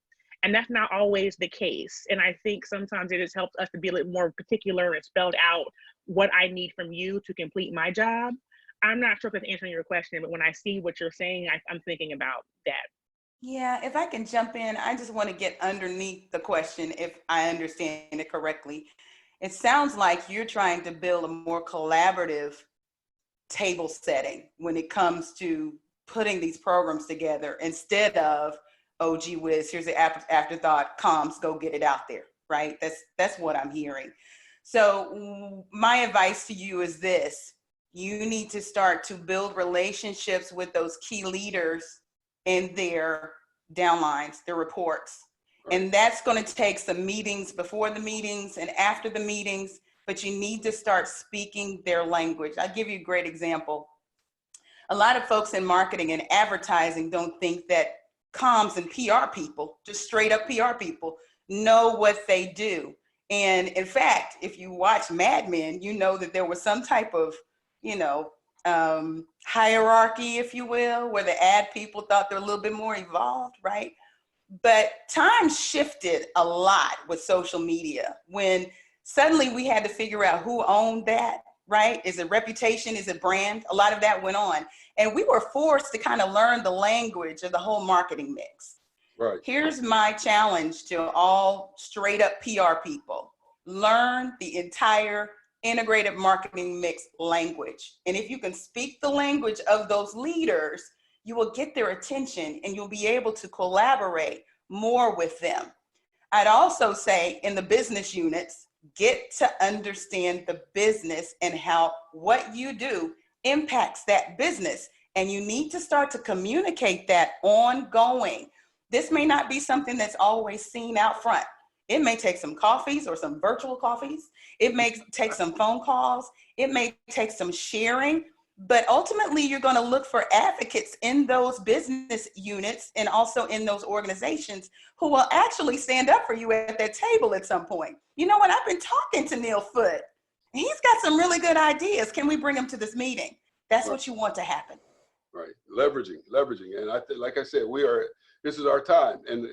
And that's not always the case. And I think sometimes it has helped us to be a little more particular and spelled out what I need from you to complete my job. I'm not sure if that's answering your question, but when I see what you're saying, I'm thinking about that. Yeah, if I can jump in, I just want to get underneath the question if I understand it correctly. It sounds like you're trying to build a more collaborative table setting when it comes to putting these programs together instead of, oh gee whiz, here's the afterthought, comms, go get it out there, right? That's what I'm hearing. So my advice to you is this: you need to start to build relationships with those key leaders in their downlines, their reports. And that's going to take some meetings before the meetings and after the meetings, but you need to start speaking their language. I'll give you a great example. A lot of folks in marketing and advertising don't think that comms and PR people, just straight up PR people, know what they do. And in fact, if you watch Mad Men, you know that there was some type of, hierarchy, if you will, where the ad people thought they're a little bit more evolved, right? But times shifted a lot with social media when suddenly we had to figure out who owned that, right? Is it reputation? Is it brand? A lot of that went on. And we were forced to kind of learn the language of the whole marketing mix. Right. Here's my challenge to all straight up PR people. Learn the entire integrated marketing mix language. And if you can speak the language of those leaders, you will get their attention and you'll be able to collaborate more with them. I'd also say in the business units, get to understand the business and how what you do impacts that business. And you need to start to communicate that ongoing. This may not be something that's always seen out front. It may take some coffees or some virtual coffees. It may take some phone calls. It may take some sharing, but ultimately you're going to look for advocates in those business units and also in those organizations who will actually stand up for you at that table at some point. You know what? I've been talking to Neil Foote. He's got some really good ideas. Can we bring him to this meeting? That's what you want to happen. Right. Leveraging. And like I said, this is our time, and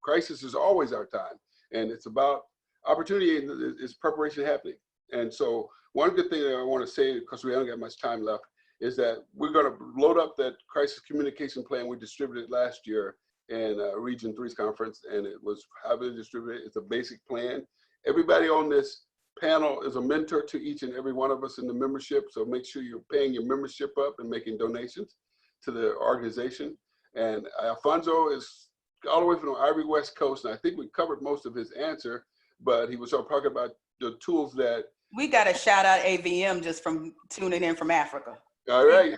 crisis is always our time, and it's about opportunity and is preparation happening. And so one good thing that I want to say, because we haven't got much time left, is that we're going to load up that crisis communication plan we distributed last year in Region 3's conference, and it was heavily distributed. It's a basic plan. Everybody on this panel is a mentor to each and every one of us in the membership, so make sure you're paying your membership up and making donations to the organization. And Alfonso is all the way from the Ivory West Coast, and I think we covered most of his answer, but he was talking about the tools that... We got to shout out AVM just from tuning in from Africa. All right.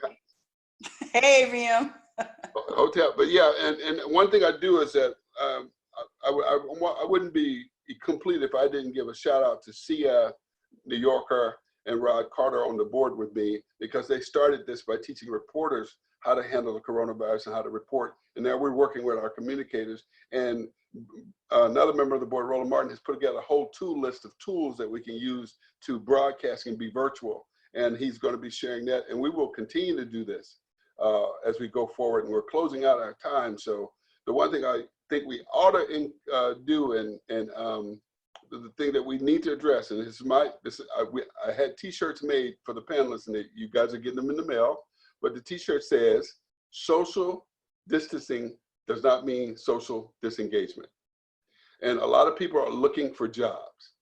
Hey, AVM. Hotel, but yeah, and one thing I do is that I wouldn't be complete if I didn't give a shout out to Sia, New Yorker, and Rod Carter on the board with me, because they started this by teaching reporters how to handle the coronavirus and how to report. And now we're working with our communicators. And another member of the board, Roland Martin, has put together a whole tool list of tools that we can use to broadcast and be virtual. And he's going to be sharing that. And we will continue to do this as we go forward. And we're closing out our time. So the one thing I think we ought to do, and the thing that we need to address, and I had T-shirts made for the panelists, and you guys are getting them in the mail. But the T-shirt says, social distancing does not mean social disengagement. And a lot of people are looking for jobs.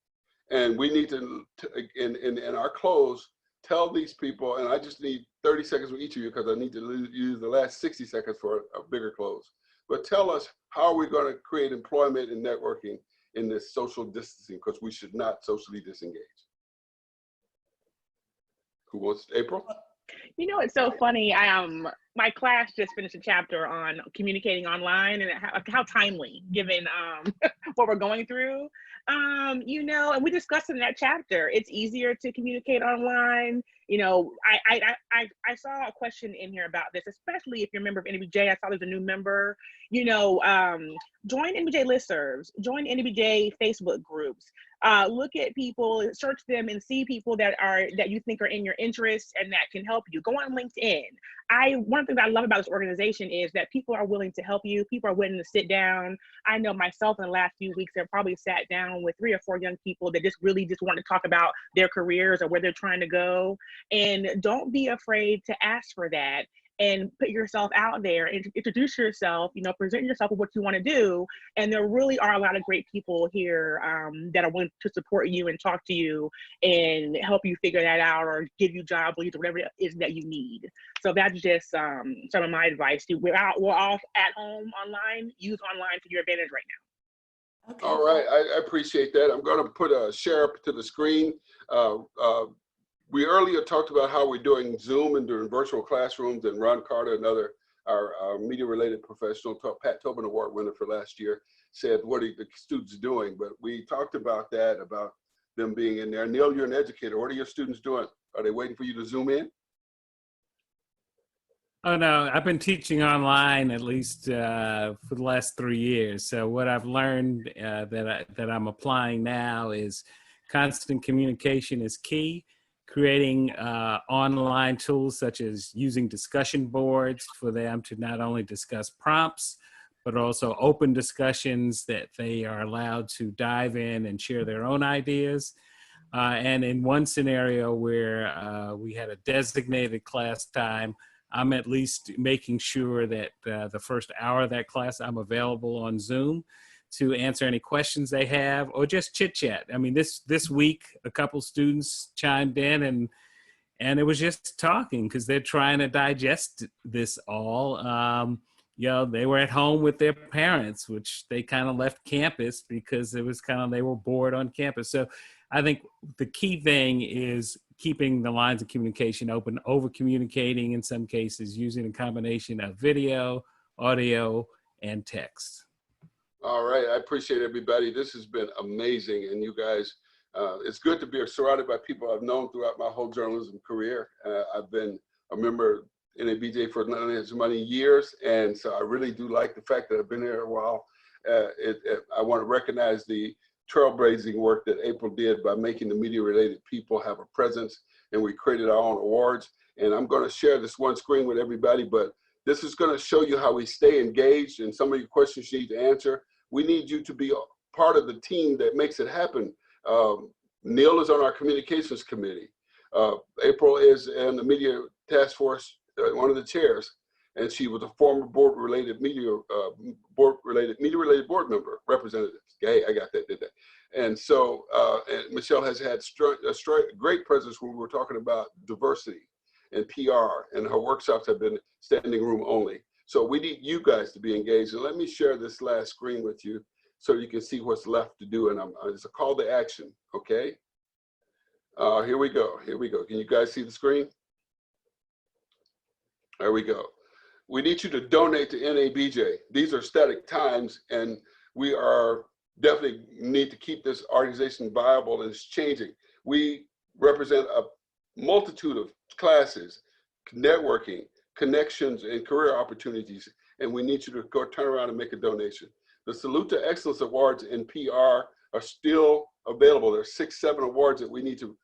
And we need to in our close, tell these people, and I just need 30 seconds with each of you because I need to use the last 60 seconds for a bigger close. But tell us, how are we going to create employment and networking in this social distancing? Because we should not socially disengage. Who wants April? You know, it's so funny. My class just finished a chapter on communicating online and how timely, given what we're going through. And we discussed in that chapter, it's easier to communicate online. I saw a question in here about this, especially if you're a member of NBJ. I saw there's a new member. Join NBJ listservs, join NBJ Facebook groups. Look at people, search them, and see people that you think are in your interests and that can help you. Go on LinkedIn. One of the things I love about this organization is that people are willing to help you. People are willing to sit down. I know myself in the last few weeks, I've probably sat down with 3 or 4 young people that just want to talk about their careers or where they're trying to go. And don't be afraid to ask for that. and put yourself out there and introduce yourself, you know, present yourself with what you want to do. And there really are a lot of great people here that are willing to support you and talk to you and help you figure that out or give you job leads or whatever it is that you need. So that's just some of my advice. We're all at home online. Use online to your advantage right now. Okay. All right, I appreciate that. I'm going to put a share up to the screen. We earlier talked about how we're doing Zoom and doing virtual classrooms, and Ron Carter, our media-related professional, Pat Tobin Award winner for last year, said, what are the students doing? But we talked about that, about them being in there. Neil, you're an educator. What are your students doing? Are they waiting for you to Zoom in? Oh no, I've been teaching online at least for the last 3 years. So what I've learned that I'm applying now is constant communication is key. Creating online tools such as using discussion boards for them to not only discuss prompts, but also open discussions that they are allowed to dive in and share their own ideas. And in one scenario where we had a designated class time, I'm at least making sure that the first hour of that class, I'm available on Zoom to answer any questions they have or just chit chat. I mean, this week, a couple students chimed in and it was just talking because they're trying to digest this all. You know, they were at home with their parents, which they kind of left campus because it was they were bored on campus. So I think the key thing is keeping the lines of communication open, over communicating in some cases, using a combination of video, audio, and text. All right, I appreciate everybody. This has been amazing, and you guys, it's good to be surrounded by people I've known throughout my whole journalism career. I've been a member in NABJ for as many years, and so I really do like the fact that I've been here a while. I want to recognize the trailblazing work that April did by making the media-related people have a presence, and we created our own awards. And I'm going to share this one screen with everybody, but this is going to show you how we stay engaged, and some of your questions you need to answer. We need you to be a part of the team that makes it happen. Neil is on our communications committee. April is in the media task force, one of the chairs, and she was a former board-related board member, representative. Hey, I got that, did that. And so, and Michelle has had a great presence when we were talking about diversity and PR, and her workshops have been standing room only. So we need you guys to be engaged. And let me share this last screen with you so you can see what's left to do. And it's a call to action, okay? Here we go, here we go. Can you guys see the screen? There we go. We need you to donate to NABJ. These are static times, and we are definitely need to keep this organization viable, and it's changing. We represent a multitude of classes, networking, connections, and career opportunities, and we need you to go turn around and make a donation. The Salute to Excellence Awards in PR are still available. There's 6, 7 awards that we need to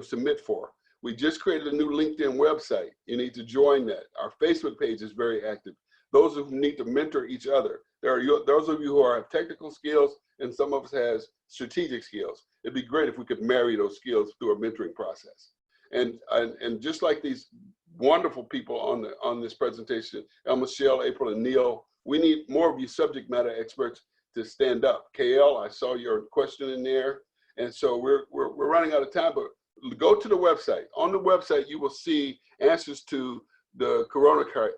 submit for. We just created a new LinkedIn website. You need to join that. Our Facebook page is very active. Those who need to mentor each other. There are those of you who have technical skills, and some of us has strategic skills. It'd be great if we could marry those skills through a mentoring process. And just like these wonderful people on this presentation, Michelle, April, and Neil, we need more of you subject matter experts to stand up. KL, I saw your question in there. And so we're running out of time, but go to the website. On the website, you will see answers to the coronavirus,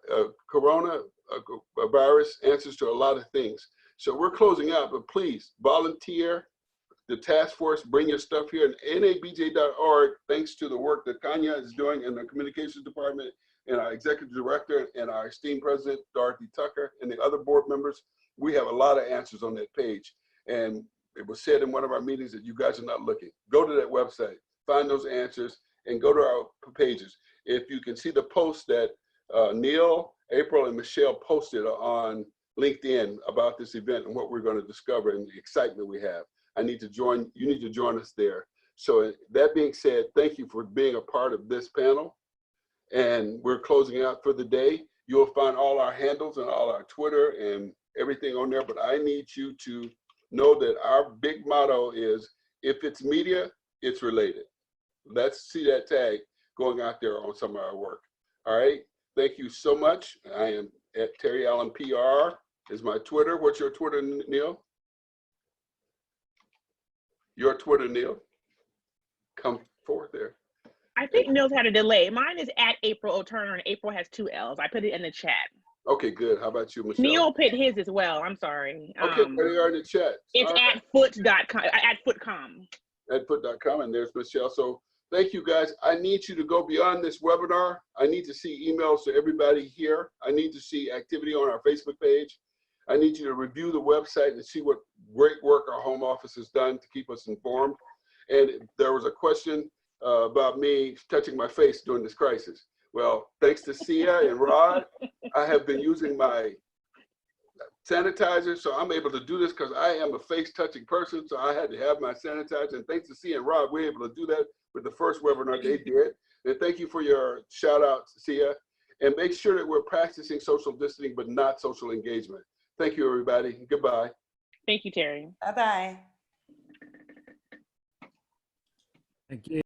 answers to a lot of things. So we're closing out, but please volunteer the task force, bring your stuff here at nabj.org. Thanks to the work that Kanya is doing in the communications department, and our executive director, and our esteemed president, Dorothy Tucker, and the other board members. We have a lot of answers on that page. And it was said in one of our meetings that you guys are not looking. Go to that website, find those answers, and go to our pages. If you can see the post that Neil, April, and Michelle posted on LinkedIn about this event and what we're going to discover and the excitement we have. You need to join us there. So that being said, thank you for being a part of this panel. And we're closing out for the day. You'll find all our handles and all our Twitter and everything on there, but I need you to know that our big motto is, if it's media, it's related. Let's see that tag going out there on some of our work. All right. thank you so much. I am at Terry Allen PR is my Twitter. What's your Twitter, Neil? Your Twitter, Neil. Come forth there. I think Neil's had a delay. Mine is at April O'Turner, and April has 2 L's. I put it in the chat. Okay, good. How about you, Michelle? Neil put his as well. I'm sorry. Okay, there you are in the chat. It's right. at foot.com, at foot.com. At foot.com, and there's Michelle. So thank you, guys. I need you to go beyond this webinar. I need to see emails to everybody here. I need to see activity on our Facebook page. I need you to review the website and see what great work our home office has done to keep us informed. And there was a question about me touching my face during this crisis. Well, thanks to Sia and Rod, I have been using my sanitizer, so I'm able to do this because I am a face-touching person, so I had to have my sanitizer. And thanks to Sia and Rod, we're able to do that with the first webinar they did. And thank you for your shout-out, Sia. And make sure that we're practicing social distancing, but not social engagement. Thank you, everybody. Goodbye. Thank you, Terry. Bye-bye. Thank you.